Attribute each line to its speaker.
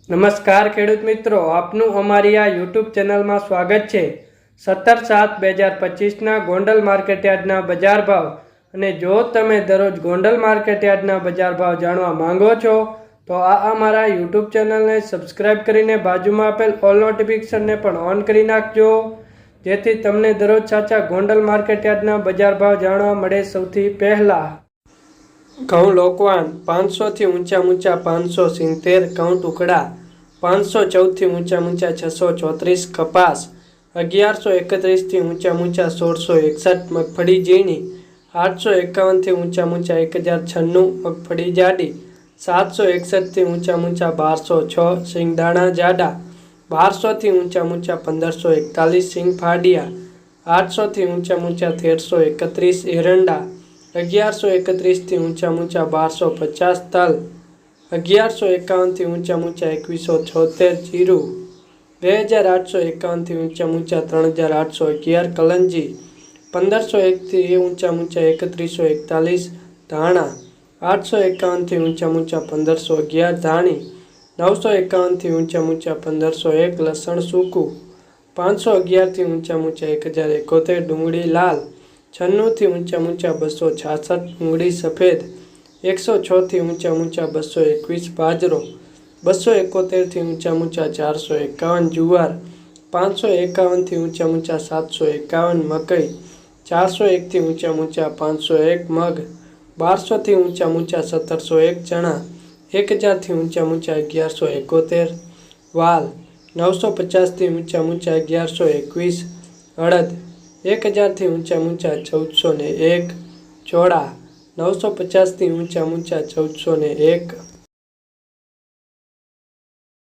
Speaker 1: નમસ્કાર ખેડૂત મિત્રો, આપનું અમારી આ યુટ્યુબ ચેનલમાં સ્વાગત છે। 17/7/2025ના ગોંડલ માર્કેટયાર્ડના બજાર ભાવ અને જો તમે દરરોજ ગોંડલ માર્કેટયાર્ડના બજાર ભાવ જાણવા માંગો છો તો આ અમારા યુટ્યુબ ચેનલને સબસ્ક્રાઇબ કરીને બાજુમાં આપેલ ઓલ નોટિફિકેશનને પણ ઓન કરી નાખજો, જેથી તમને દરરોજ સાચા ગોંડલ માર્કેટયાર્ડના બજાર ભાવ જાણવા મળે સૌથી પહેલાં। ઘઉં લોકવાન 500 થી ઊંચા 570, ઘઉં ટુકડા 514 થી ઊંચા 634, કપાસ 1131 થી ઊંચા 1661, મગફળી ઝીણી 851 થી ઊંચા 1096, મગફળી જાડી 761 થી ઊંચા 1206, સિંગદાણા જાડા 1200 થી ઊંચા 1541, સિંગ ફાડિયા 800 થી ઊંચા 1331, એરંડા 1131 થી ઊંચા 1250, તલ 1151 થી ઊંચા 2176, જીરું 2851 થી ઊંચા 3811, કલંજી 1501 થી ઊંચા 3141, ધાણા 851 થી ઊંચા 1511, ધાણી 951 થી ઊંચા 1501, લસણ સૂકું 511 થી ઊંચા 1071, ડુંગળી લાલ 96 થી ઊંચા 266, ડુંગળી સફેદ 106 થી ઊંચા 221, બાજરો 271 થી ઊંચા 451, જુવાર 551 થી ઊંચા 751, મકઈ 401 થી ઊંચા 501, મગ 1200 થી ઊંચા 1701, ચણા 1000 થી ઊંચા 1171, વાલ 950 થી ઊંચા 1121, અડદ 1000 થી ઊંચા 1401, ચોળા 950 થી ઊંચા 1401।